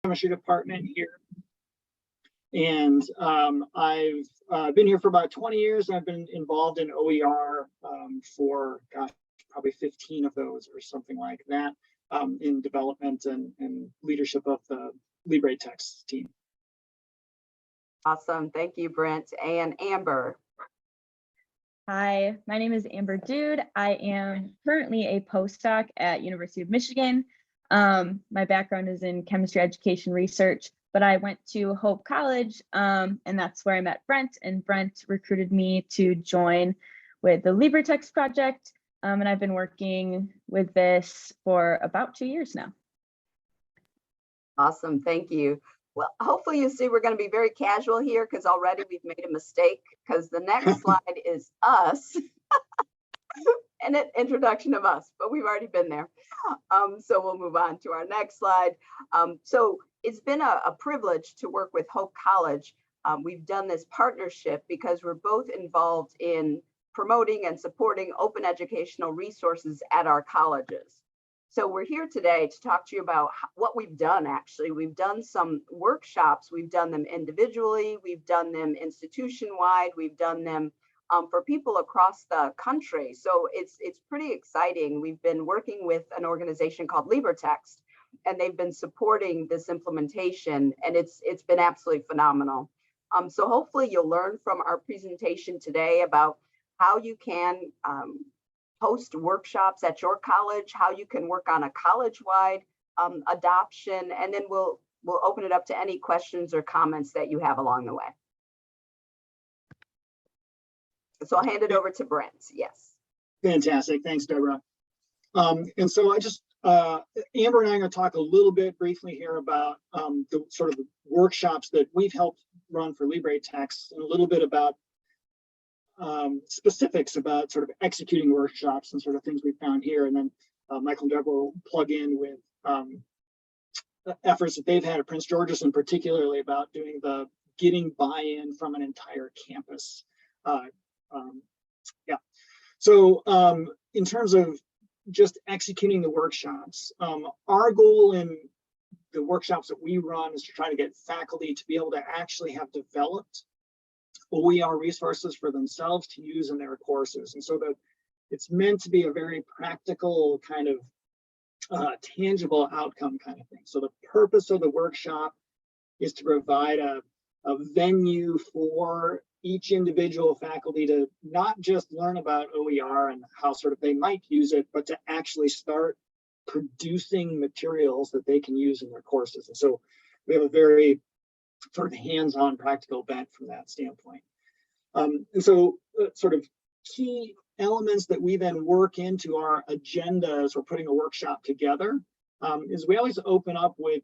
chemistry department here. And I've been here for about 20 years. And I've been involved in OER for, gosh, probably 15 of those or something like that in development and leadership of the LibreTexts team. Awesome. Thank you, Brent. And Amber. Hi, my name is Amber Dude. I am currently a postdoc at University of Michigan. My background is in chemistry education research, but I went to Hope College, and that's where I met Brent, and Brent recruited me to join with the LibreTexts project, and I've been working with this for about 2 years now. Awesome. Thank you. Well, hopefully you see we're going to be very casual here because already we've made a mistake because the next slide is us and an introduction of us, but we've already been there. So we'll move on to our next slide. So it's been a privilege to work with Hope College. We've done this partnership because we're both involved in promoting and supporting open educational resources at our colleges. So we're here today to talk to you about what we've done. Actually, we've done some workshops. We've done them individually. We've done them institution-wide. We've done them for people across the country. So it's pretty exciting. We've been working with an organization called LibreTexts, and they've been supporting this implementation, and it's been absolutely phenomenal. So hopefully you'll learn from our presentation today about how you can host workshops at your college, how you can work on a college-wide adoption, and then we'll open it up to any questions or comments that you have along the way. So I'll hand it over to Brent. Yes. Fantastic. Thanks, Deborah. And so I just, Amber and I are going to talk a little bit briefly here about the sort of workshops that we've helped run for LibreTexts, and a little bit about specifics about sort of executing workshops and sort of things we found here. And then Michael and Deborah will plug in with efforts that they've had at Prince George's, and particularly about doing the getting buy-in from an entire campus. Yeah. So in terms of just executing the workshops, our goal in the workshops that we run is to try to get faculty to be able to actually have developed OER resources for themselves to use in their courses. And so that it's meant to be a very practical kind of tangible outcome kind of thing. So the purpose of the workshop is to provide a venue for each individual faculty to not just learn about OER and how sort of they might use it, but to actually start producing materials that they can use in their courses. And so we have a very sort of hands-on practical bent from that standpoint. And so sort of key elements that we then work into our agenda as we're putting a workshop together is we always open up with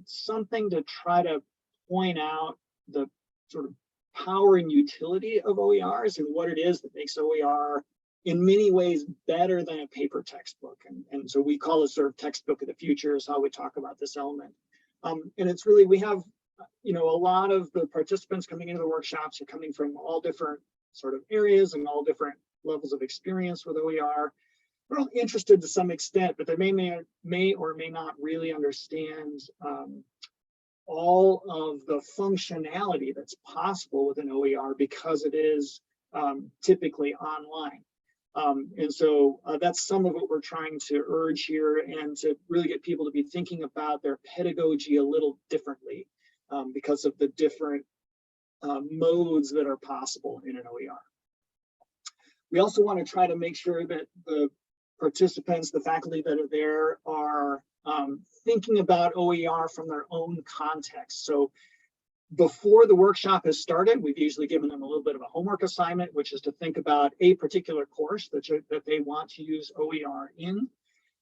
something to try to point out the sort of power and utility of OERs and what it is that makes OER in many ways better than a paper textbook. And so we call it sort of textbook of the future is how we talk about this element. And it's really, we have, you know, a lot of the participants coming into the workshops are coming from all different sort of areas and all different levels of experience with OER. We're all interested to some extent, but they may or may not really understand all of the functionality that's possible with an OER because it is typically online. And so that's some of what we're trying to urge here, and to really get people to be thinking about their pedagogy a little differently because of the different modes that are possible in an OER. We also want to try to make sure that the participants, the faculty that are there, are thinking about OER from their own context. So before the workshop has started, we've usually given them a little bit of a homework assignment, which is to think about a particular course that they want to use OER in.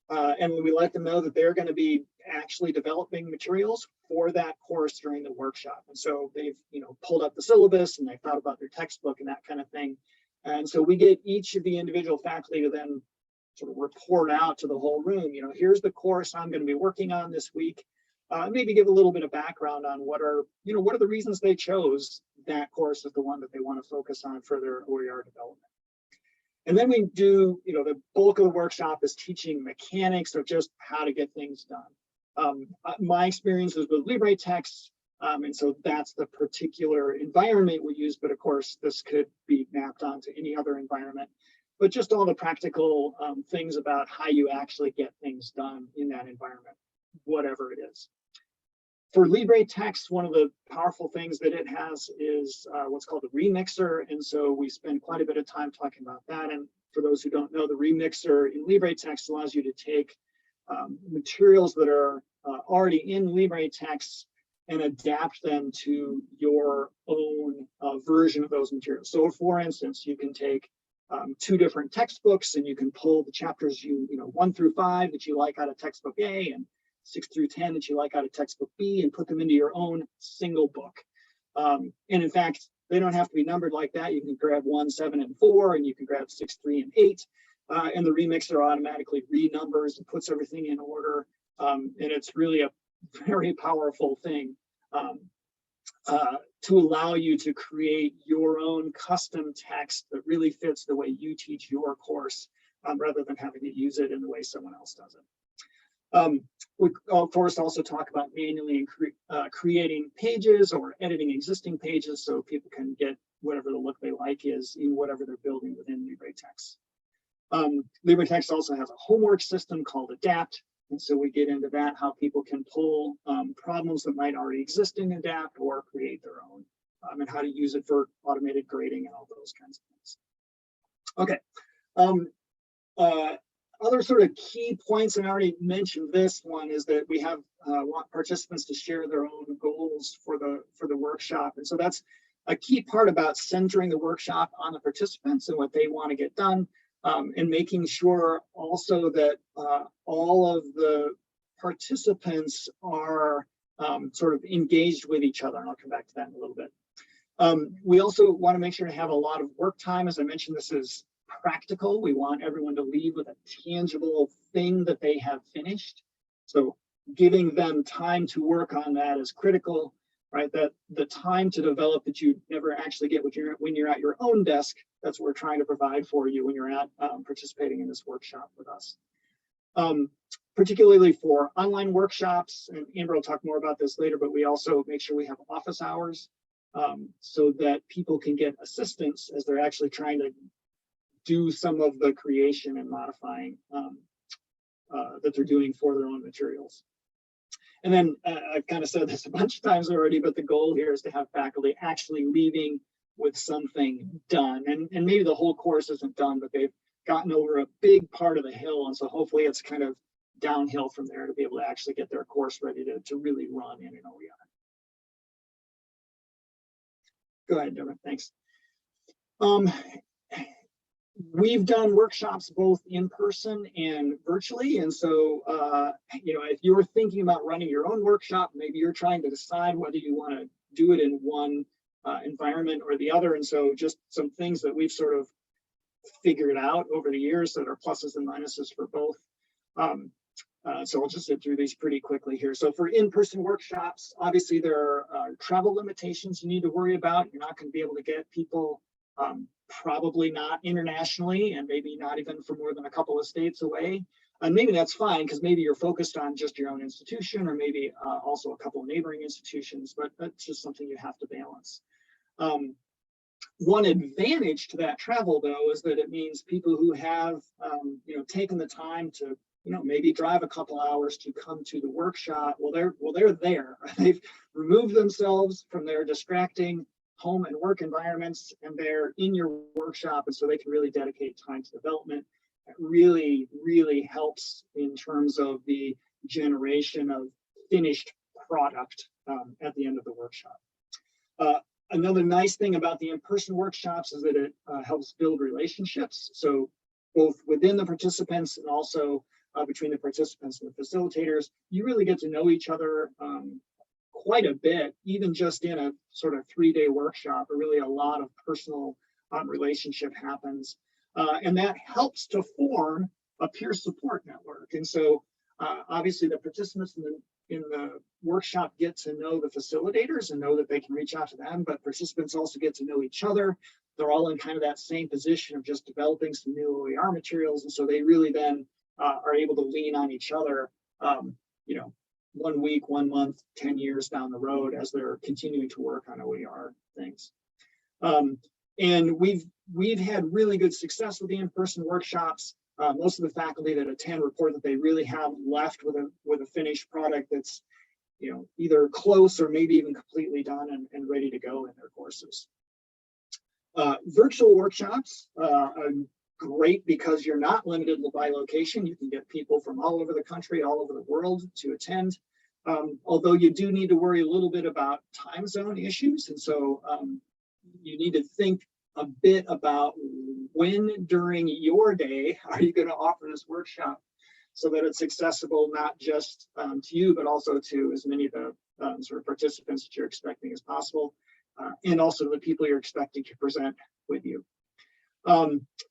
And we let them know that they're going to be actually developing materials for that course during the workshop. And so they've, you know, pulled up the syllabus and they've thought about their textbook and that kind of thing. And so we get each of the individual faculty to then sort of report out to the whole room, you know, here's the course I'm going to be working on this week. Maybe give a little bit of background on what are the reasons they chose that course as the one that they want to focus on for their OER development. And then we do, you know, the bulk of the workshop is teaching mechanics of just how to get things done. My experience is with LibreTexts, and so that's the particular environment we use, but of course, this could be mapped onto any other environment. But just all the practical things about how you actually get things done in that environment, whatever it is. For LibreTexts, one of the powerful things that it has is what's called a remixer. And so we spend quite a bit of time talking about that. And for those who don't know, the remixer in LibreTexts allows you to take materials that are already in LibreTexts and adapt them to your own version of those materials. So for instance, you can take 2 different textbooks and you can pull the chapters 1 through 5 that you like out of textbook A and 6 through 10 that you like out of textbook B and put them into your own single book. And in fact, they don't have to be numbered like that. You can grab 1, 7, and 4, and you can grab 6, 3, and 8. And the remixer automatically renumbers and puts everything in order. And it's really a very powerful thing to allow you to create your own custom text that really fits the way you teach your course, rather than having to use it in the way someone else does it. We, of course, also talk about manually creating pages or editing existing pages so people can get whatever the look they like is in whatever they're building within LibreTexts. LibreTexts also has a homework system called Adapt. And so we get into that, how people can pull problems that might already exist in Adapt or create their own, and how to use it for automated grading and all those kinds of things. Okay. Other sort of key points, and I already mentioned this one, is that we have want participants to share their own goals for the workshop. And so that's a key part about centering the workshop on the participants and what they want to get done. And making sure also that all of the participants are sort of engaged with each other. And I'll come back to that in a little bit. We also want to make sure to have a lot of work time. As I mentioned, this is practical. We want everyone to leave with a tangible thing that they have finished. So giving them time to work on that is critical, right? That the time to develop that you never actually get when you're at your own desk, that's what we're trying to provide for you when you're at participating in this workshop with us. Particularly for online workshops, and Amber will talk more about this later, but we also make sure we have office hours so that people can get assistance as they're actually trying to do some of the creation and modifying that they're doing for their own materials. And then I've kind of said this a bunch of times already, but the goal here is to have faculty actually leaving with something done. And maybe the whole course isn't done, but they've gotten over a big part of the hill. And so hopefully it's kind of downhill from there to be able to actually get their course ready to really run in an OER. Go ahead, Deborah, thanks. We've done workshops both in person and virtually. And so, if you're thinking about running your own workshop, maybe you're trying to decide whether you want to do it in one environment or the other. And so just some things that we've sort of figured out over the years that are pluses and minuses for both. So I'll just sit through these pretty quickly here. So for in-person workshops, obviously there are travel limitations you need to worry about. You're not going to be able to get people probably not internationally, and maybe not even for more than a couple of states away. And maybe that's fine, because maybe you're focused on just your own institution, or maybe also a couple of neighboring institutions, but that's just something you have to balance. One advantage to that travel, though, is that it means people who have taken the time to maybe drive a couple hours to come to the workshop, they're there. They've removed themselves from their distracting home and work environments, and they're in your workshop, and so they can really dedicate time to development. It really, really helps in terms of the generation of finished product at the end of the workshop. Another nice thing about the in-person workshops is that it helps build relationships. So both within the participants and also between the participants and the facilitators, you really get to know each other quite a bit, even just in a sort of 3-day workshop. Really a lot of personal relationship happens. And that helps to form a peer support network. And so obviously the participants in the workshop get to know the facilitators and know that they can reach out to them, but participants also get to know each other. They're all in kind of that same position of just developing some new OER materials. And so they really then are able to lean on each other, 1 week, 1 month, 10 years down the road as they're continuing to work on OER things. And we've had really good success with the in-person workshops. Most of the faculty that attend report that they really have left with a finished product that's, you know, either close or maybe even completely done and ready to go in their courses. Virtual workshops are great because you're not limited by location. You can get people from all over the country, all over the world to attend. Although you do need to worry a little bit about time zone issues. And so you need to think a bit about when during your day are you going to offer this workshop so that it's accessible not just to you, but also to as many of the sort of participants that you're expecting as possible, and also to the people you're expecting to present with you.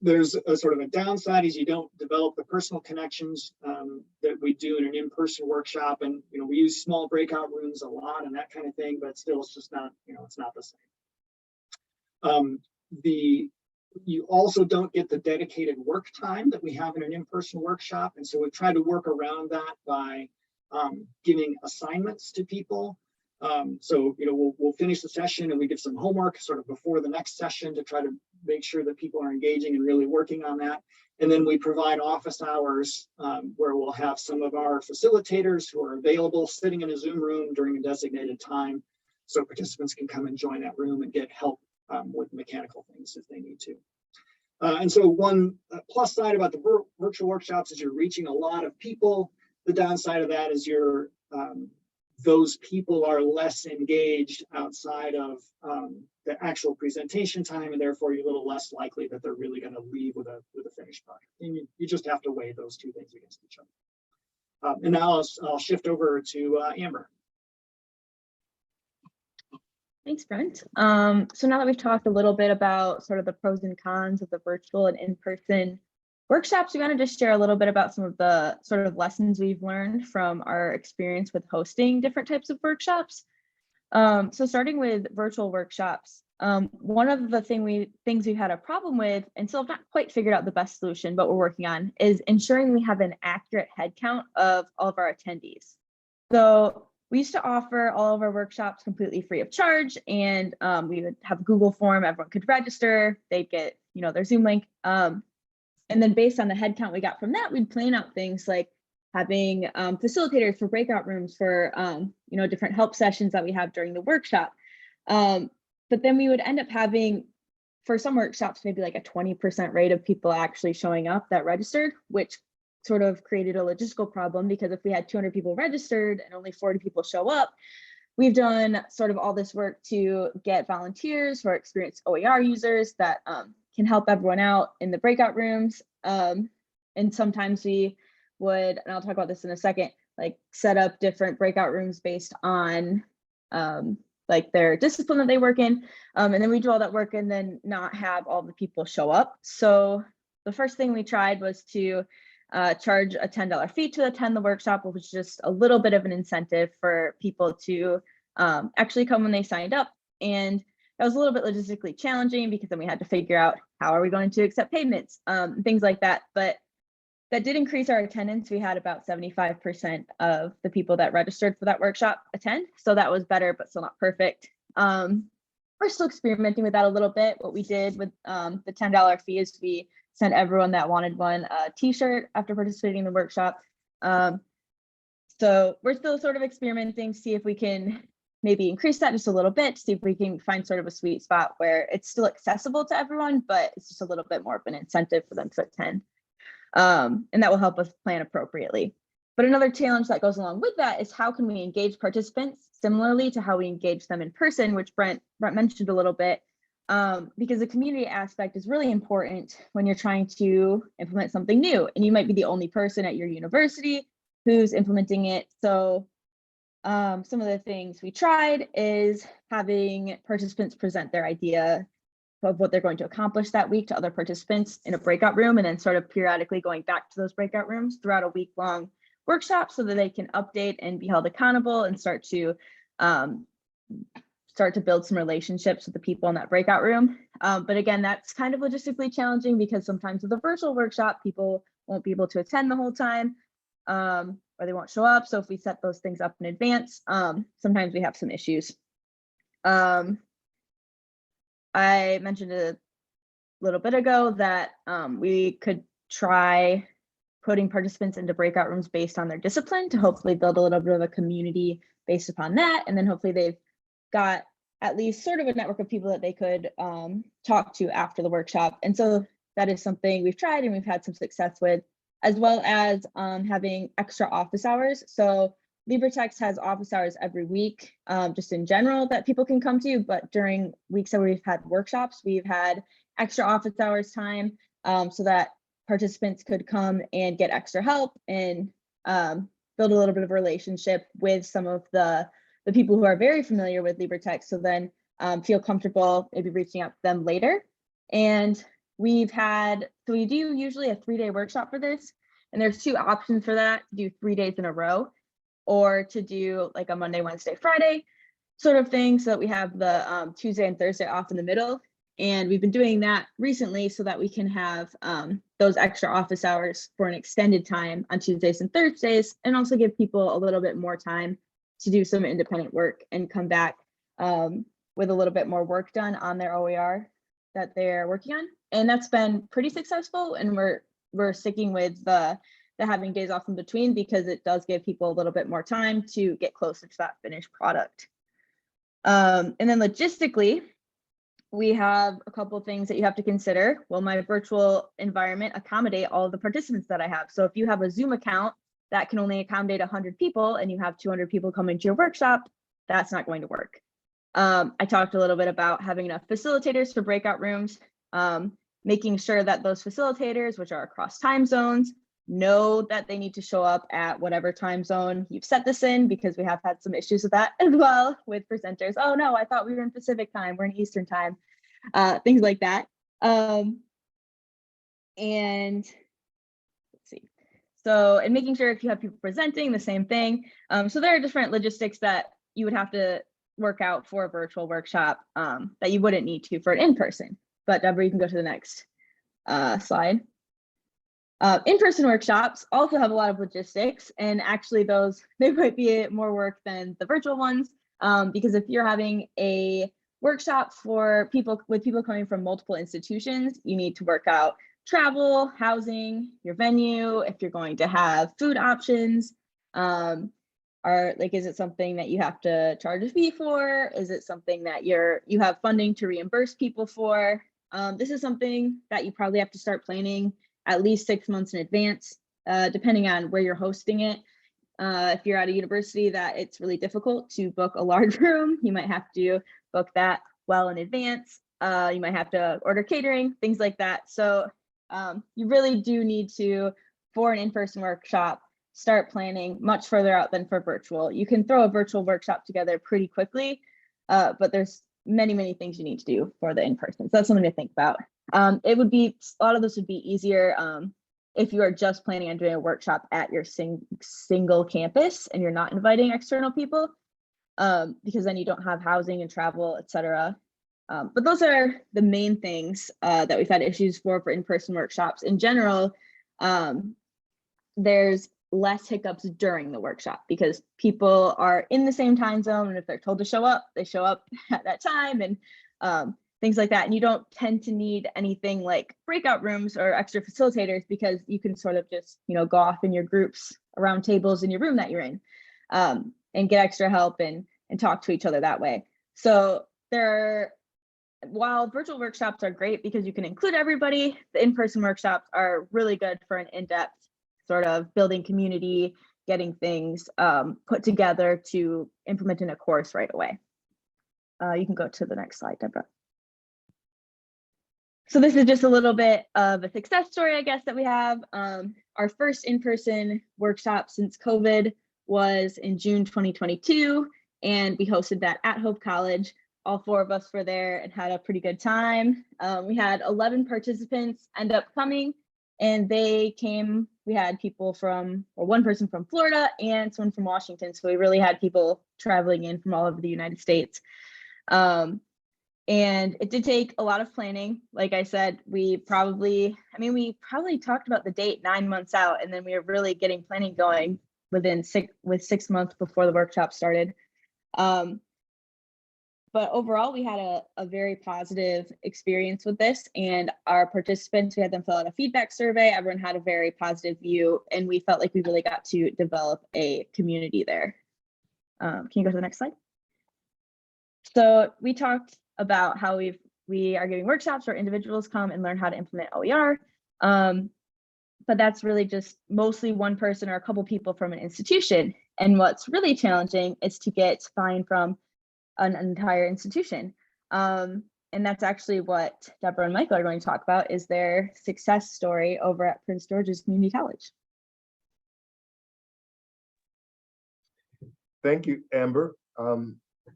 There's a sort of a downside is you don't develop the personal connections that we do in an in-person workshop. And, you know, we use small breakout rooms a lot and that kind of thing, but still it's just not, you know, it's not the same. You also don't get the dedicated work time that we have in an in-person workshop. And so we've tried to work around that by giving assignments to people. So, you know, we'll finish the session and we give some homework sort of before the next session to try to make sure that people are engaging and really working on that. And then we provide office hours where we'll have some of our facilitators who are available sitting in a Zoom room during a designated time. So participants can come and join that room and get help with mechanical things if they need to. And so one plus side about the virtual workshops is you're reaching a lot of people. The downside of that is you're those people are less engaged outside of the actual presentation time, and therefore you're a little less likely that they're really going to leave with a finished product. And you just have to weigh those two things against each other. And now I'll shift over to Amber. Thanks, Brent. So now that we've talked a little bit about sort of the pros and cons of the virtual and in-person workshops, we wanted to share a little bit about some of the sort of lessons we've learned from our experience with hosting different types of workshops. So starting with virtual workshops, one of the things we've had a problem with, and still have not quite figured out the best solution, but we're working on, is ensuring we have an accurate head count of all of our attendees. So we used to offer all of our workshops completely free of charge, and we would have a Google form, everyone could register, they'd get, you know, their Zoom link. And then based on the head count we got from that, we'd plan out things like having facilitators for breakout rooms for, you know, different help sessions that we have during the workshop. But then we would end up having, for some workshops, maybe like a 20% rate of people actually showing up that registered, which sort of created a logistical problem, because if we had 200 people registered and only 40 people show up, we've done sort of all this work to get volunteers who are experienced OER users that can help everyone out in the breakout rooms. And sometimes we would, and I'll talk about this in a second, like set up different breakout rooms based on like their discipline that they work in. And then we do all that work and then not have all the people show up. So the first thing we tried was to charge a $10 fee to attend the workshop, which was just a little bit of an incentive for people to actually come when they signed up. And that was a little bit logistically challenging because then we had to figure out how are we going to accept payments, things like that. But that did increase our attendance. We had about 75% of the people that registered for that workshop attend. So that was better, but still not perfect. We're still experimenting with that a little bit. What we did with the $10 fee is we sent everyone that wanted one a t-shirt after participating in the workshop. So we're still sort of experimenting, see if we can maybe increase that just a little bit, see if we can find sort of a sweet spot where it's still accessible to everyone, but it's just a little bit more of an incentive for them to attend. And that will help us plan appropriately. But another challenge that goes along with that is how can we engage participants similarly to how we engage them in person, which Brent mentioned a little bit, because the community aspect is really important when you're trying to implement something new. And you might be the only person at your university who's implementing it. So some of the things we tried is having participants present their idea of what they're going to accomplish that week to other participants in a breakout room, and then sort of periodically going back to those breakout rooms throughout a week-long workshop so that they can update and be held accountable and start to build some relationships with the people in that breakout room. But again, that's kind of logistically challenging because sometimes with a virtual workshop, people won't be able to attend the whole time. or they won't show up. So if we set those things up in advance, sometimes we have some issues. I mentioned a little bit ago that we could try putting participants into breakout rooms based on their discipline to hopefully build a little bit of a community based upon that. And then hopefully they've got at least sort of a network of people that they could talk to after the workshop. And so that is something we've tried and we've had some success with, as well as having extra office hours. So LibreTexts has office hours every week, just in general, that people can come to, but during weeks that we've had workshops, we've had extra office hours time so that participants could come and get extra help and build a little bit of a relationship with some of the people who are very familiar with LibreTexts, so then feel comfortable maybe reaching out to them later. And we do usually a 3-day workshop for this, and there's 2 options for that: to do 3 days in a row, or to do like a Monday, Wednesday, Friday sort of thing, so that we have the Tuesday and Thursday off in the middle. And we've been doing that recently so that we can have those extra office hours for an extended time on Tuesdays and Thursdays, and also give people a little bit more time to do some independent work and come back with a little bit more work done on their OER that they're working on. And that's been pretty successful, and we're sticking with the having days off in between, because it does give people a little bit more time to get closer to that finished product. And then logistically, we have a couple of things that you have to consider. Will my virtual environment accommodate all of the participants that I have? So if you have a Zoom account that can only accommodate 100 people and you have 200 people coming to your workshop, that's not going to work. I talked a little bit about having enough facilitators for breakout rooms, making sure that those facilitators, which are across time zones, know that they need to show up at whatever time zone you've set this in, because we have had some issues with that as well with presenters. Oh no, I thought we were in Pacific time, we're in Eastern time, things like that. And let's see. So, and making sure if you have people presenting, the same thing. So there are different logistics that you would have to work out for a virtual workshop that you wouldn't need to for an in-person. But Deborah, you can go to the next slide. In-person workshops also have a lot of logistics, and actually they might be more work than the virtual ones, because if you're having a workshop for people coming from multiple institutions, you need to work out travel, housing, your venue, if you're going to have food options, is it something that you have to charge a fee for? Is it something that you have funding to reimburse people for? This is something that you probably have to start planning at least 6 months in advance, depending on where you're hosting it. If you're at a university that it's really difficult to book a large room, you might have to book that well in advance. You might have to order catering, things like that. So you really do need to, for an in-person workshop, start planning much further out than for virtual. You can throw a virtual workshop together pretty quickly, but there's many things you need to do for the in-person. So that's something to think about. A lot of this would be easier if you are just planning on doing a workshop at your single campus and you're not inviting external people, because then you don't have housing and travel, etc. But those are the main things that we've had issues for in-person workshops. In general, there's less hiccups during the workshop because people are in the same time zone, and if they're told to show up, they show up at that time, and things like that. And you don't tend to need anything like breakout rooms or extra facilitators, because you can sort of just, go off in your groups around tables in your room that you're in, and get extra help and talk to each other that way. So while virtual workshops are great because you can include everybody, the in-person workshops are really good for an in-depth sort of building community, getting things put together to implement in a course right away. You can go to the next slide, Deborah. So this is just a little bit of a success story, I guess, that we have. Our first in-person workshop since COVID was in June 2022, and we hosted that at Hope College. All 4 of us were there and had a pretty good time. We had 11 participants end up coming, and we had people one person from Florida and someone from Washington. So we really had people traveling in from all over the United States. And it did take a lot of planning. Like I said, we probably talked about the date 9 months out, and then we were really getting planning going within 6 months before the workshop started. But overall, we had a very positive experience with this, and our participants, we had them fill out a feedback survey. Everyone had a very positive view, and we felt like we really got to develop a community there. Can you go to the next slide? So we talked about how we are giving workshops where individuals come and learn how to implement OER. But that's really just mostly one person or a couple people from an institution. And what's really challenging is to get buy-in from an entire institution. And that's actually what Deborah and Michael are going to talk about, is their success story over at Prince George's Community College. Thank you, Amber.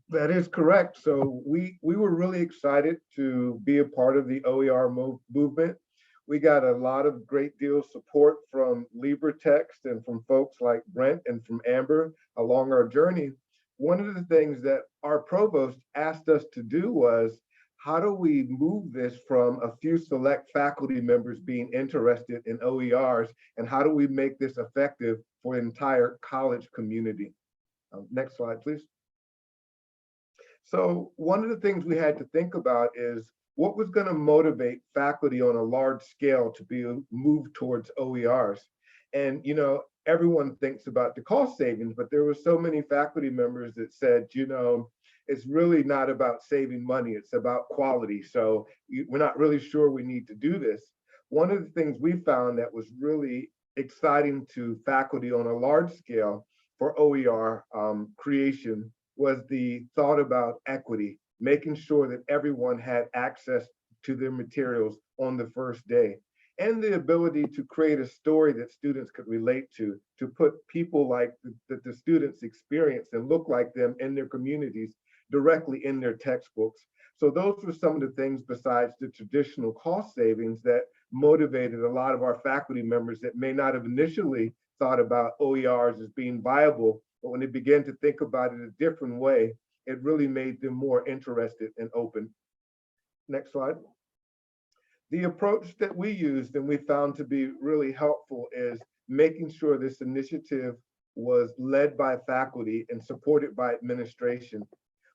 That is correct. So we were really excited to be a part of the OER movement. We got a lot of great deal of support from LibreTexts and from folks like Brent and from Amber along our journey. One of the things that our provost asked us to do was, how do we move this from a few select faculty members being interested in OERs, and how do we make this effective for the entire college community? Next slide, please. So one of the things we had to think about is what was going to motivate faculty on a large scale to be moved towards OERs. And, you know, everyone thinks about the cost savings, but there were so many faculty members that said, you know, it's really not about saving money, it's about quality. So we're not really sure we need to do this. One of the things we found that was really exciting to faculty on a large scale for OER creation was the thought about equity, making sure that everyone had access to their materials on the first day, and the ability to create a story that students could relate to put people like the students experience and look like them in their communities directly in their textbooks. So those were some of the things besides the traditional cost savings that motivated a lot of our faculty members that may not have initially thought about OERs as being viable, but when they began to think about it a different way, it really made them more interested and open. Next slide. The approach that we used and we found to be really helpful is making sure this initiative was led by faculty and supported by administration.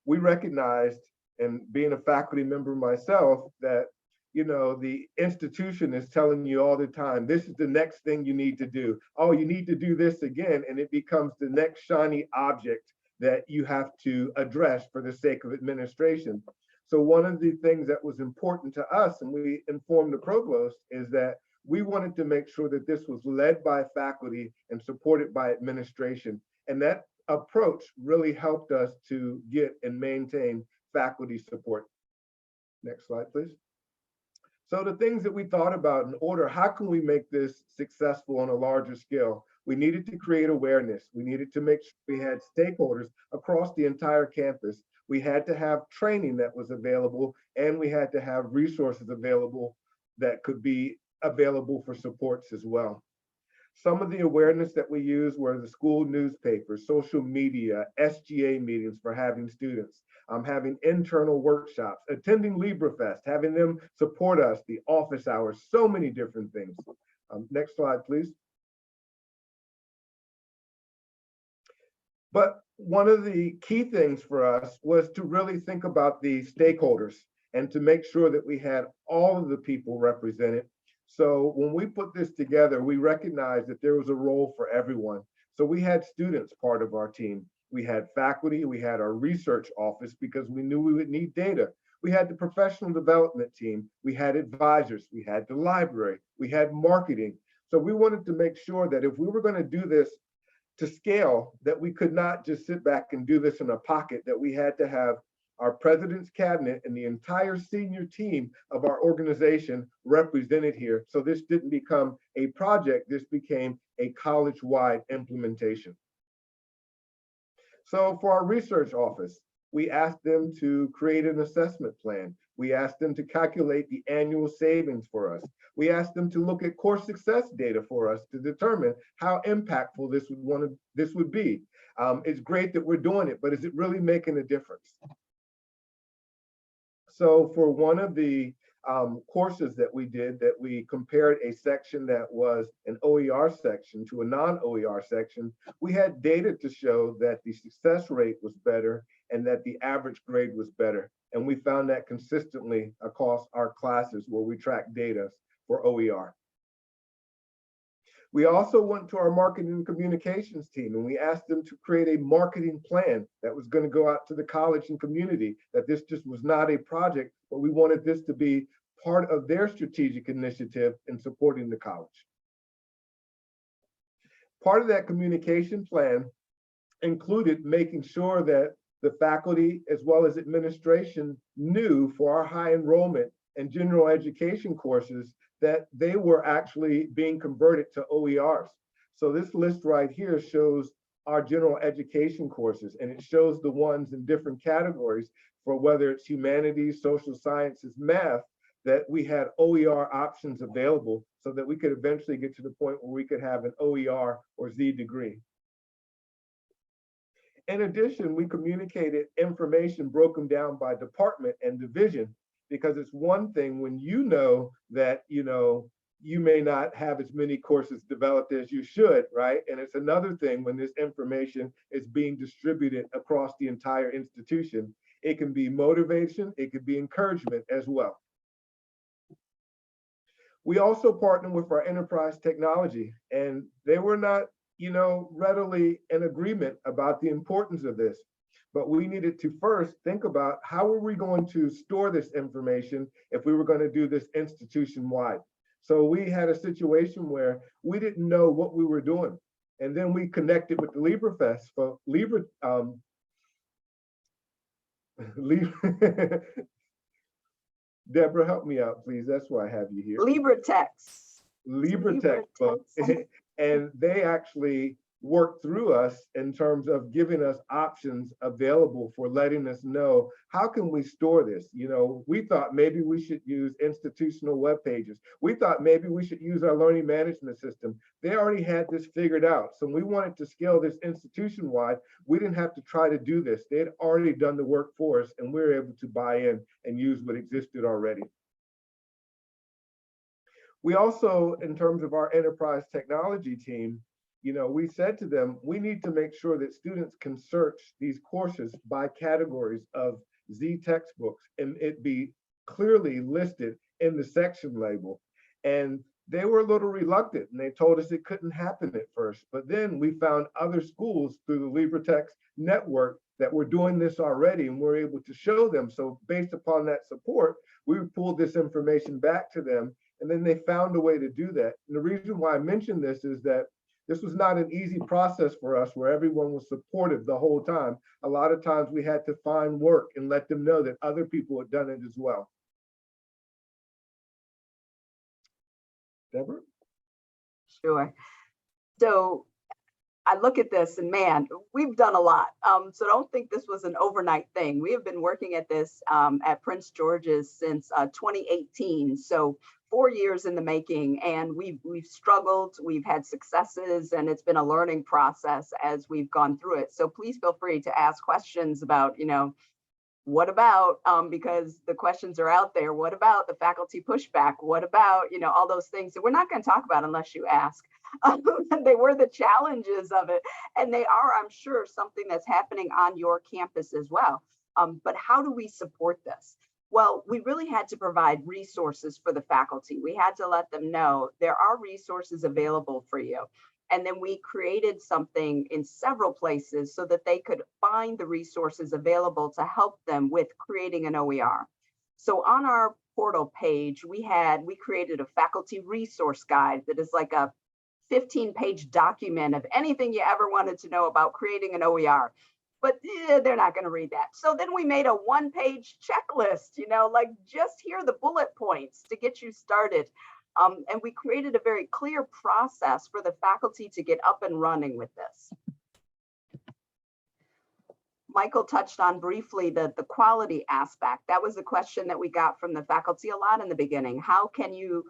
We recognized, and being a faculty member myself, that, you know, the institution is telling you all the time, this is the next thing you need to do. Oh, you need to do this again, and it becomes the next shiny object that you have to address for the sake of administration. So one of the things that was important to us, and we informed the provost, is that we wanted to make sure that this was led by faculty and supported by administration. And that approach really helped us to get and maintain faculty support. Next slide, please. So the things that we thought about in order, how can we make this successful on a larger scale? We needed to create awareness. We needed to make sure we had stakeholders across the entire campus. We had to have training that was available, and we had to have resources available that could be available for supports as well. Some of the awareness that we used were the school newspapers, social media, SGA meetings for having students, having internal workshops, attending LibreFest, having them support us, the office hours, so many different things. Next slide, please. But one of the key things for us was to really think about the stakeholders and to make sure that we had all of the people represented. So when we put this together, we recognized that there was a role for everyone. So we had students part of our team. We had faculty, we had our research office because we knew we would need data. We had the professional development team, we had advisors, we had the library, we had marketing. So we wanted to make sure that if we were going to do this to scale, that we could not just sit back and do this in a pocket, that we had to have our president's cabinet and the entire senior team of our organization represented here. So this didn't become a project, this became a college-wide implementation. So for our research office, we asked them to create an assessment plan. We asked them to calculate the annual savings for us. We asked them to look at course success data for us to determine how impactful this would be. It's great that we're doing it, but is it really making a difference? So for one of the courses that we did, that we compared a section that was an OER section to a non-OER section, we had data to show that the success rate was better and that the average grade was better. And we found that consistently across our classes where we track data for OER. We also went to our marketing and communications team and we asked them to create a marketing plan that was going to go out to the college and community, that this just was not a project, but we wanted this to be part of their strategic initiative in supporting the college. Part of that communication plan included making sure that the faculty as well as administration knew for our high enrollment and general education courses that they were actually being converted to OERs. So this list right here shows our general education courses, and it shows the ones in different categories for whether it's humanities, social sciences, math, that we had OER options available so that we could eventually get to the point where we could have an OER or Z degree. In addition, we communicated information broken down by department and division, because it's one thing when you know that you may not have as many courses developed as you should, right? And it's another thing when this information is being distributed across the entire institution. It can be motivation, it could be encouragement as well. We also partnered with our enterprise technology, and they were not readily in agreement about the importance of this. But we needed to first think about how were we going to store this information if we were going to do this institution-wide. So we had a situation where we didn't know what we were doing. And then we connected with the LibreFest for Deborah, help me out, please. That's why I have you here. LibreTexts folks. And they actually worked through us in terms of giving us options available for letting us know, how can we store this? We thought maybe we should use institutional web pages. We thought maybe we should use our learning management system. They already had this figured out. So we wanted to scale this institution-wide. We didn't have to try to do this. They had already done the work for us, and we were able to buy in and use what existed already. We also, in terms of our enterprise technology team, we said to them, we need to make sure that students can search these courses by categories of Z textbooks and it be clearly listed in the section label. And they were a little reluctant and they told us it couldn't happen at first. But then we found other schools through the LibreTexts network that were doing this already and we're able to show them. So based upon that support, we pulled this information back to them, and then they found a way to do that. And the reason why I mention this is that this was not an easy process for us where everyone was supportive the whole time. A lot of times we had to find work and let them know that other people had done it as well. Deborah? Sure. So I look at this and man, we've done a lot. So don't think this was an overnight thing. We have been working at this at Prince George's since 2018. So 4 years in the making, and we've struggled, we've had successes, and it's been a learning process as we've gone through it. So please feel free to ask questions about, what about, because the questions are out there, what about the faculty pushback? What about, all those things that we're not going to talk about unless you ask. They were the challenges of it, and they are, I'm sure, something that's happening on your campus as well. But how do we support this? Well, we really had to provide resources for the faculty. We had to let them know there are resources available for you. And then we created something in several places so that they could find the resources available to help them with creating an OER. So on our portal page, we created a faculty resource guide that is like a 15-page document of anything you ever wanted to know about creating an OER. But they're not going to read that. So then we made a one-page checklist, like just here are the bullet points to get you started. And we created a very clear process for the faculty to get up and running with this. Michael touched on briefly the quality aspect. That was a question that we got from the faculty a lot in the beginning. How can you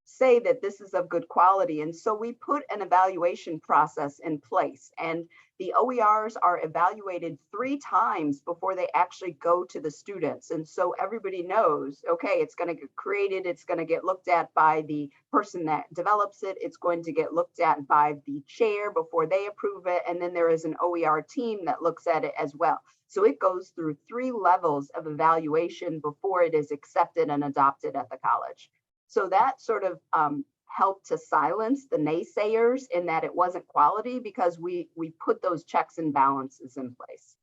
say that this is of good quality? And so we put an evaluation process in place. And The OERs are evaluated 3 times before they actually go to the students. And so everybody knows, okay, it's going to get created, it's going to get looked at by the person that develops it, it's going to get looked at by the chair before they approve it, and then there is an OER team that looks at it as well. So it goes through 3 levels of evaluation before it is accepted and adopted at the college. So that sort of helped to silence the naysayers in that it wasn't quality, because we put those checks and balances in place.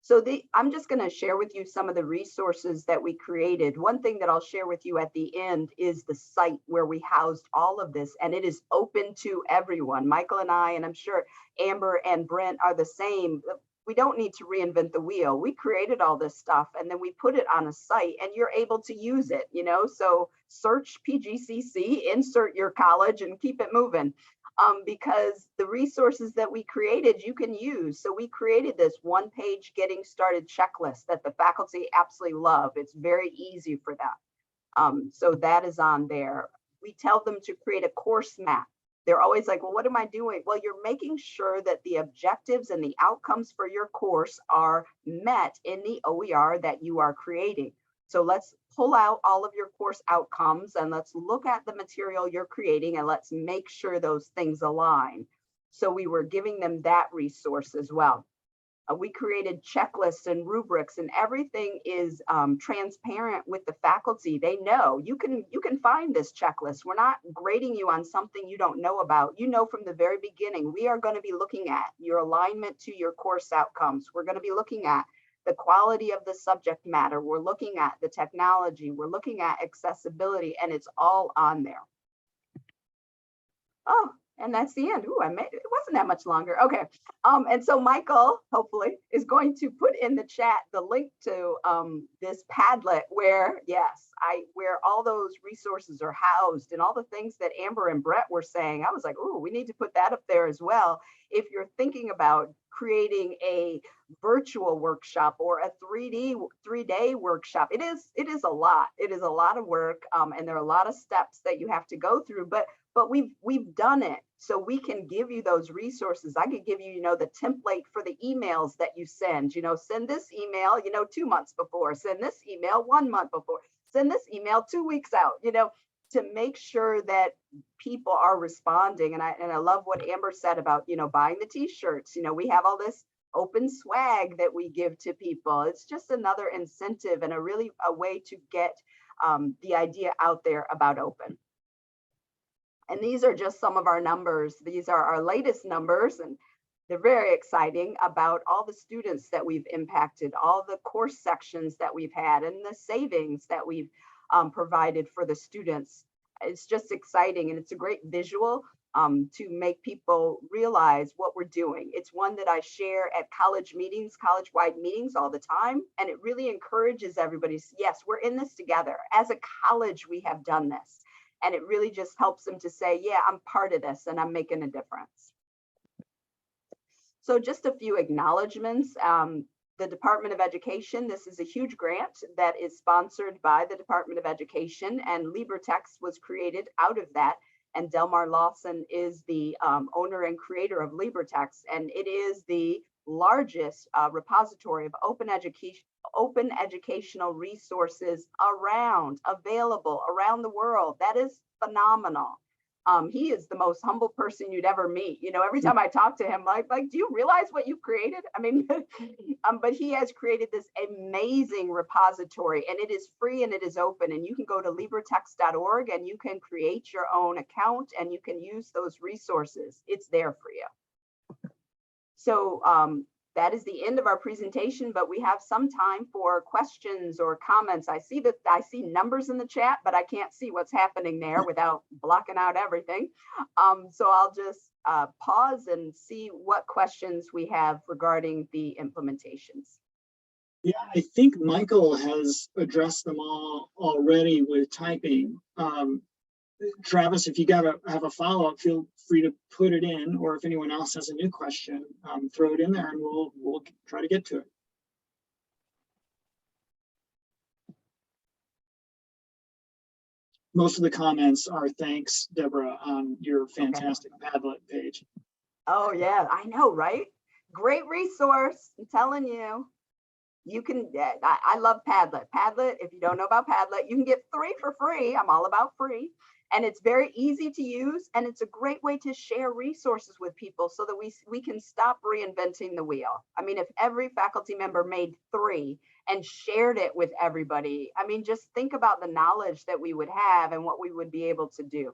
So I'm just going to share with you some of the resources that we created. One thing that I'll share with you at the end is the site where we housed all of this, and it is open to everyone. Michael and I, and I'm sure Amber and Brent are the same. We don't need to reinvent the wheel. We created all this stuff and then we put it on a site and you're able to use it, you know, so search PGCC, insert your college and keep it moving, because the resources that we created, you can use. So we created this 1-page getting started checklist that the faculty absolutely love. It's very easy for them. So that is on there. We tell them to create a course map. They're always like, well, what am I doing? Well, you're making sure that the objectives and the outcomes for your course are met in the OER that you are creating. So let's pull out all of your course outcomes and let's look at the material you're creating and let's make sure those things align. So we were giving them that resource as well. We created checklists and rubrics, and everything is transparent with the faculty. They know you can find this checklist. We're not grading you on something you don't know about. You know from the very beginning, we are going to be looking at your alignment to your course outcomes. We're going to be looking at the quality of the subject matter. We're looking at the technology. We're looking at accessibility, and it's all on there. Oh, and that's the end. Ooh, it wasn't that much longer. Okay. And so Michael, hopefully, is going to put in the chat the link to this Padlet where, yes, where all those resources are housed and all the things that Amber and Brett were saying. I was like, ooh, we need to put that up there as well. If you're thinking about creating a virtual workshop or a 3-day workshop, it is a lot. It is a lot of work, and there are a lot of steps that you have to go through, but we've done it. So we can give you those resources. I could give you, the template for the emails that you send, send this email, 2 months before, send this email 1 month before, send this email 2 weeks out, to make sure that people are responding. And I love what Amber said about, buying the t-shirts. We have all this open swag that we give to people. It's just another incentive and a way to get the idea out there about open. And these are just some of our numbers. These are our latest numbers, and they're very exciting about all the students that we've impacted, all the course sections that we've had, and the savings that we've provided for the students. It's just exciting, and it's a great visual to make people realize what we're doing. It's one that I share at college meetings, college-wide meetings all the time, and it really encourages everybody. Yes, we're in this together. As a college, we have done this. And it really just helps them to say, yeah, I'm part of this and I'm making a difference. So just a few acknowledgments. The Department of Education, this is a huge grant that is sponsored by the Department of Education, and LibreTexts was created out of that. And Delmar Lawson is the owner and creator of LibreTexts, and it is the largest repository of open educational resources available around the world. That is phenomenal. He is the most humble person you'd ever meet. Every time I talk to him, like, do you realize what you've created? I mean, but he has created this amazing repository, and it is free and it is open, and you can go to LibreTexts.org and you can create your own account and you can use those resources. It's there for you. So that is the end of our presentation, but we have some time for questions or comments. I see numbers in the chat, but I can't see what's happening there without blocking out everything. So I'll just pause and see what questions we have regarding the implementations. Yeah, I think Michael has addressed them all already with typing. Travis, if you have a follow-up, feel free to put it in, or if anyone else has a new question, throw it in there and we'll try to get to it. Most of the comments are thanks, Deborah, on your fantastic Padlet page. Oh yeah, I know, right? Great resource. I'm telling you. You can, I love Padlet. Padlet, if you don't know about Padlet, you can get 3 for free. I'm all about free. And it's very easy to use. And it's a great way to share resources with people so that we can stop reinventing the wheel. I mean, if every faculty member made 3 and shared it with everybody, I mean, just think about the knowledge that we would have and what we would be able to do.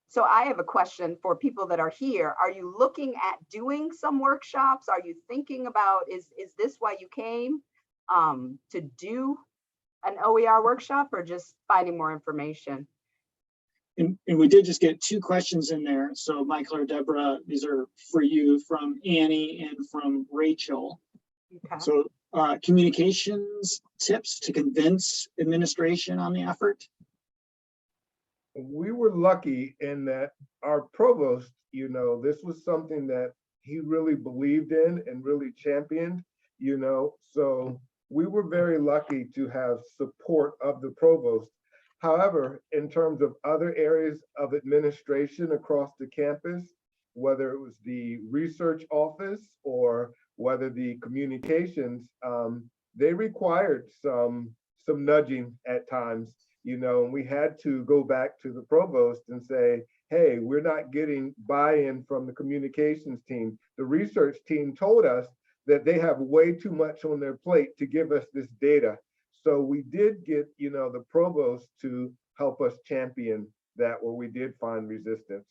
So I have a question for people that are here. Are you looking at doing some workshops? Are you thinking about, is this why you came to do an OER workshop, or just finding more information? And we did just get 2 questions in there. So Michael or Deborah, these are for you, from Annie and from Rachel. Okay. So communications tips to convince administration on the effort. We were lucky in that our provost, you know, this was something that he really believed in and really championed, you know, so we were very lucky to have support of the provost. However, in terms of other areas of administration across the campus, whether it was the research office or whether the communications, they required some nudging at times, you know, and we had to go back to the provost and say, hey, we're not getting buy-in from the communications team. The research team told us that they have way too much on their plate to give us this data. So we did get, you know, the provost to help us champion that, where we did find resistance.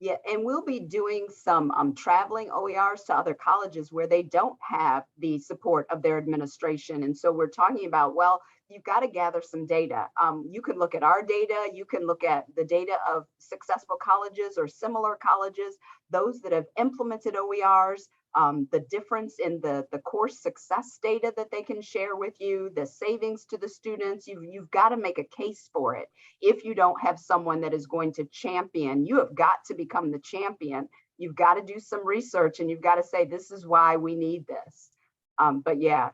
Yeah, and we'll be doing some traveling OERs to other colleges where they don't have the support of their administration. And so we're talking about, well, you've got to gather some data. You can look at our data, you can look at the data of successful colleges or similar colleges, those that have implemented OERs, the difference in the course success data that they can share with you, the savings to the students. You've got to make a case for it. If you don't have someone that is going to champion, you have got to become the champion. You've got to do some research and you've got to say, this is why we need this. But yeah,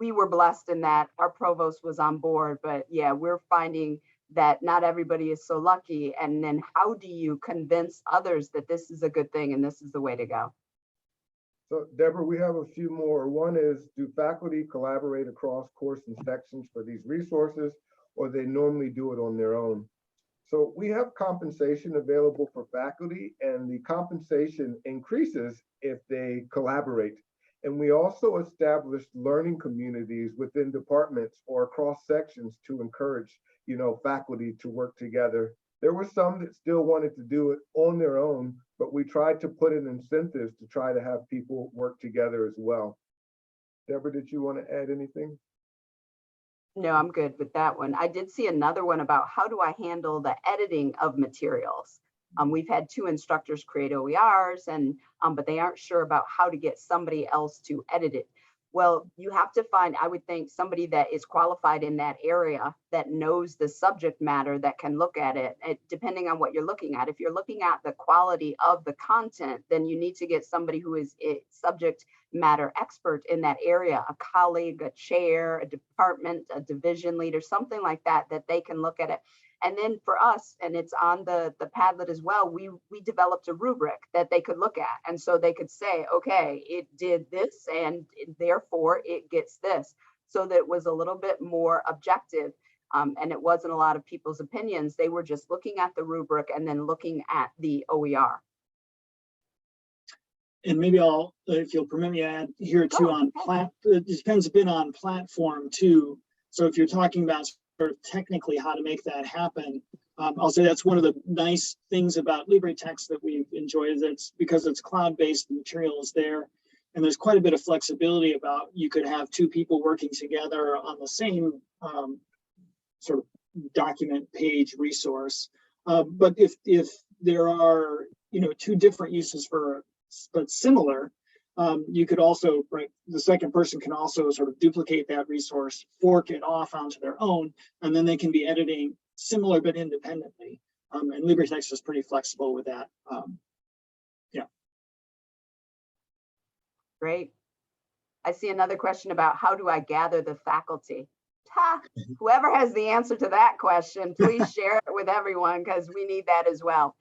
we were blessed in that our provost was on board, but yeah, we're finding that not everybody is so lucky. And then how do you convince others that this is a good thing and this is the way to go? So Deborah, we have a few more. One is, do faculty collaborate across course and sections for these resources, or they normally do it on their own? So we have compensation available for faculty, and the compensation increases if they collaborate. And we also established learning communities within departments or across sections to encourage, you know, faculty to work together. There were some that still wanted to do it on their own, but we tried to put in incentives to try to have people work together as well. Deborah, did you want to add anything? No, I'm good with that one. I did see another one about how do I handle the editing of materials? We've had 2 instructors create OERs, and but they aren't sure about how to get somebody else to edit it. Well, you have to find, I would think, somebody that is qualified in that area, that knows the subject matter, that can look at it, depending on what you're looking at. If you're looking at the quality of the content, then you need to get somebody who is a subject matter expert in that area, a colleague, a chair, a department, a division leader, something like that, that they can look at it. And then for us, and it's on the Padlet as well, we developed a rubric that they could look at. And so they could say, okay, it did this and therefore it gets this. So that it was a little bit more objective. And it wasn't a lot of people's opinions. They were just looking at the rubric and then looking at the OER. And maybe I'll, if you'll permit me, add here too on it depends a bit on platform too. So if you're talking about sort of technically how to make that happen, I'll say that's one of the nice things about LibreTexts that we've enjoyed, is it's because it's cloud-based, the material is there, and there's quite a bit of flexibility about, you could have 2 people working together on the same sort of document page resource. But if there are, you know, 2 different uses for, but similar, you could also, right, the second person can also sort of duplicate that resource, fork it off onto their own, and then they can be editing similar but independently. And LibreTexts is pretty flexible with that. Yeah. Great. I see another question about how do I gather the faculty? Ha, whoever has the answer to that question, please share it with everyone because we need that as well.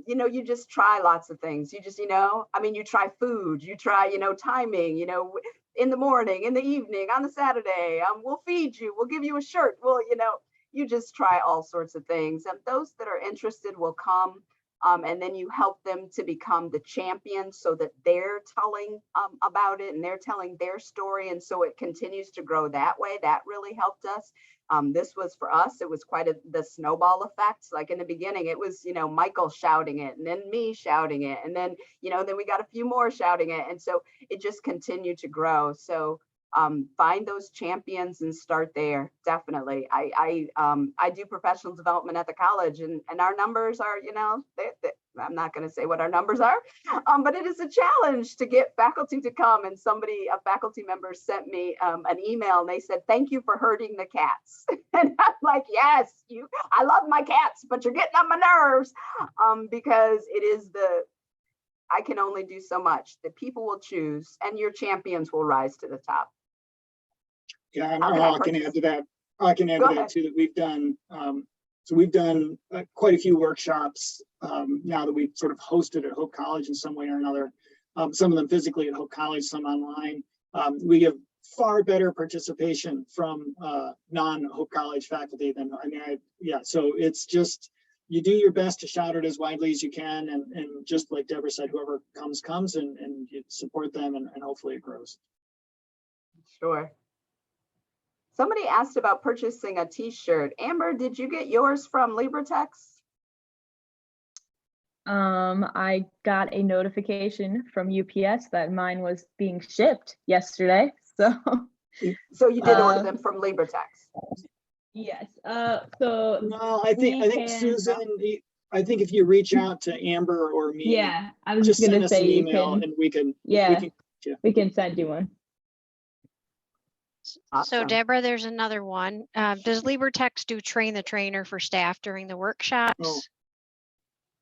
You know, you just try lots of things. You just, you know, I mean, you try food, you try, you know, timing, you know, in the morning, in the evening, on the Saturday, we'll feed you, we'll give you a shirt. Well, you know, you just try all sorts of things. And those that are interested will come. And then you help them to become the champion so that they're telling about it and they're telling their story. And so it continues to grow that way. That really helped us. This was for us, it was quite the snowball effect. Like in the beginning, it was, you know, Michael shouting it and then me shouting it. And then, you know, then we got a few more shouting it. And so it just continued to grow. So find those champions and start there. Definitely. I do professional development at the college and our numbers are, you know, I'm not going to say what our numbers are, but it is a challenge to get faculty to come. And a faculty member sent me an email and they said, thank you for herding the cats. And I'm like, yes, I love my cats, but you're getting on my nerves because it is I can only do so much. The people will choose and your champions will rise to the top. Yeah, and I can add to that. I can add to that too, that we've done, so we've done quite a few workshops now that we've sort of hosted at Hope College in some way or another, some of them physically at Hope College, some online. We have far better participation from non-Hope College faculty than, so it's just, you do your best to shout it as widely as you can. And just like Deborah said, whoever comes and you support them and hopefully it grows. Sure. Somebody asked about purchasing a t-shirt. Amber, did you get yours from LibreTexts? I got a notification from UPS that mine was being shipped yesterday. So you did order them from LibreTexts? Yes. So no, I think Susan, I think if you reach out to Amber or me, yeah, I was just going send to us say an email and we can send you one. Awesome. So Deborah, there's another one. Does LibreTexts do train the trainer for staff during the workshops? Oh.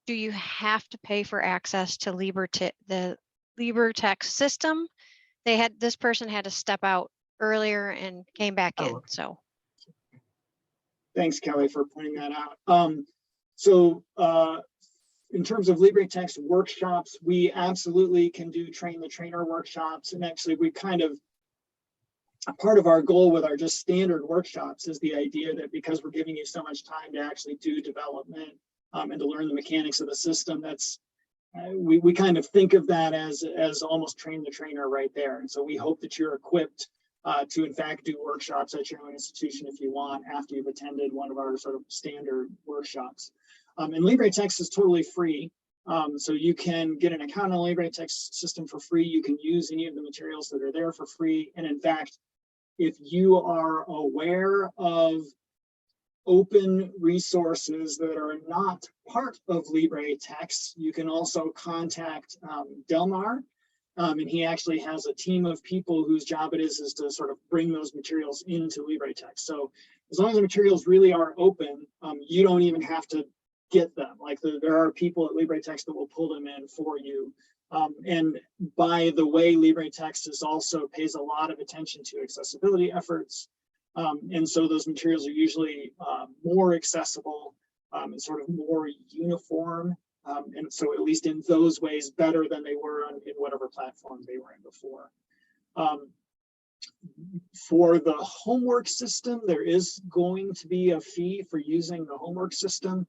Do you have to pay for access to the LibreTexts system? This person had to step out earlier and came back in. So thanks, Kelly, for pointing that out. In terms of LibreTexts workshops, we absolutely can do train the trainer workshops. And actually we kind of, part of our goal with our just standard workshops is the idea that because we're giving you so much time to actually do development and to learn the mechanics of the system, that's we kind of think of that as almost train the trainer right there. And so we hope that you're equipped to in fact do workshops at your own institution if you want after you've attended one of our sort of standard workshops. And LibreTexts is totally free. So you can get an account on the LibreTexts system for free. You can use any of the materials that are there for free. And in fact, if you are aware of open resources that are not part of LibreTexts, you can also contact Delmar. And he actually has a team of people whose job it is to sort of bring those materials into LibreTexts. So as long as the materials really are open, you don't even have to get them. Like there are people at LibreTexts that will pull them in for you. And by the way, LibreTexts also pays a lot of attention to accessibility efforts. And so those materials are usually more accessible and sort of more uniform. And so at least in those ways, better than they were in whatever platform they were in before. For the homework system, there is going to be a fee for using the homework system,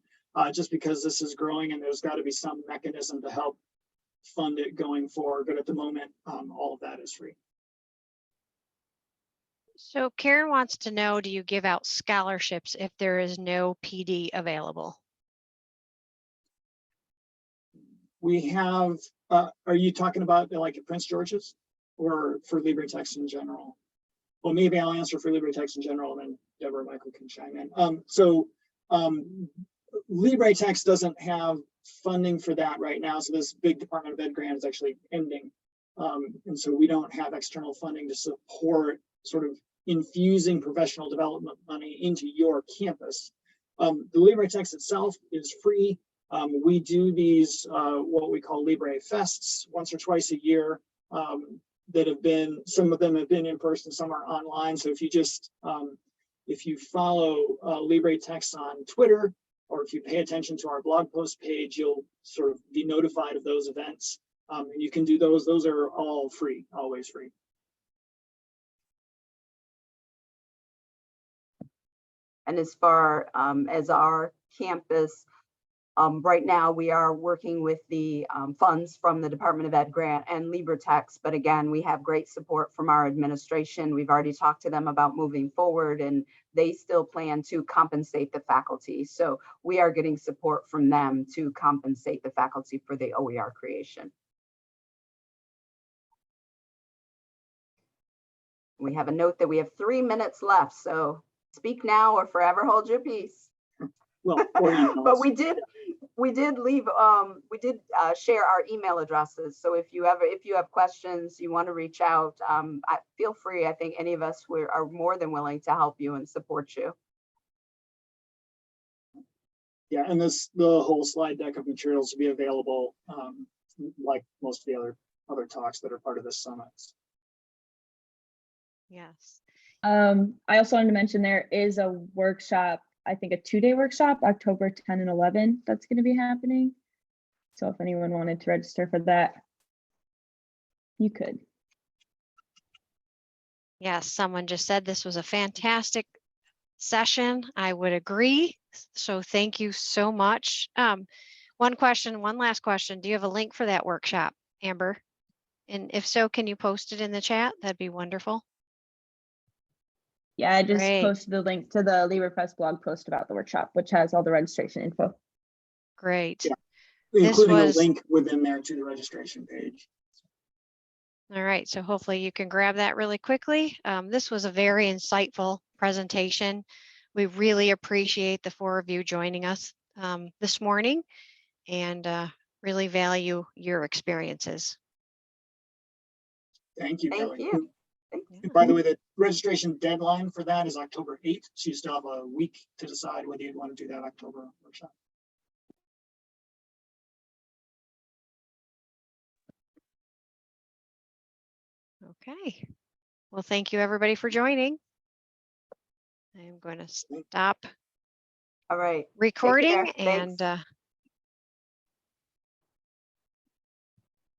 just because this is growing and there's got to be some mechanism to help fund it going forward. But at the moment, all of that is free. So Karen wants to know, do you give out scholarships if there is no PD available? We have, are you talking about like at Prince George's or for LibreTexts in general? Well, maybe I'll answer for LibreTexts in general and then Deborah and Michael can chime in. LibreTexts doesn't have funding for that right now. So this big Department of Ed grant is actually ending. And so we don't have external funding to support sort of infusing professional development money into your campus. The LibreTexts itself is free. We do these, what we call Libre Fests once or twice a year that have been, some of them have been in person, some are online. So if you just if you follow LibreTexts on Twitter, or if you pay attention to our blog post page, you'll sort of be notified of those events. And you can do those. Those are all free, always free. And as far as our campus, right now we are working with the funds from the Department of Ed grant and LibreTexts, but again, we have great support from our administration. We've already talked to them about moving forward, and they still plan to compensate the faculty. So we are getting support from them to compensate the faculty for the OER creation. We have a note that we have 3 minutes left, so speak now or forever hold your peace. Well, or email But us. we did leave, share our email addresses. So if you have questions, you want to reach out, feel free. I think any of us are more than willing to help you and support you. Yeah, and the whole slide deck of materials will be available, like most of the other talks that are part of this summit. Yes. I also wanted to mention there is a workshop, I think a 2-day workshop, October 10 and 11, that's going to be happening. So if anyone wanted to register for that, you could. Yes, someone just said this was a fantastic session. I would agree. So thank you so much. One last question. Do you have a link for that workshop, Amber? And if so, can you post it in the chat? That'd be wonderful. Yeah, I just Great. posted the link to the LibrePress blog post about the workshop, which has all the registration info. Great. Yeah. This Including was- a link within there to the registration page. All right, so hopefully you can grab that really quickly. This was a very insightful presentation. We really appreciate the 4 of you joining us this morning, and really value your experiences. Thank you, Thank Kelly. you. And by the way, the registration deadline for that is October 8th. So you still have a week to decide whether you'd want to do that October workshop. Okay. Well, thank you everybody for joining. I'm going to stop All right. recording Thanks. and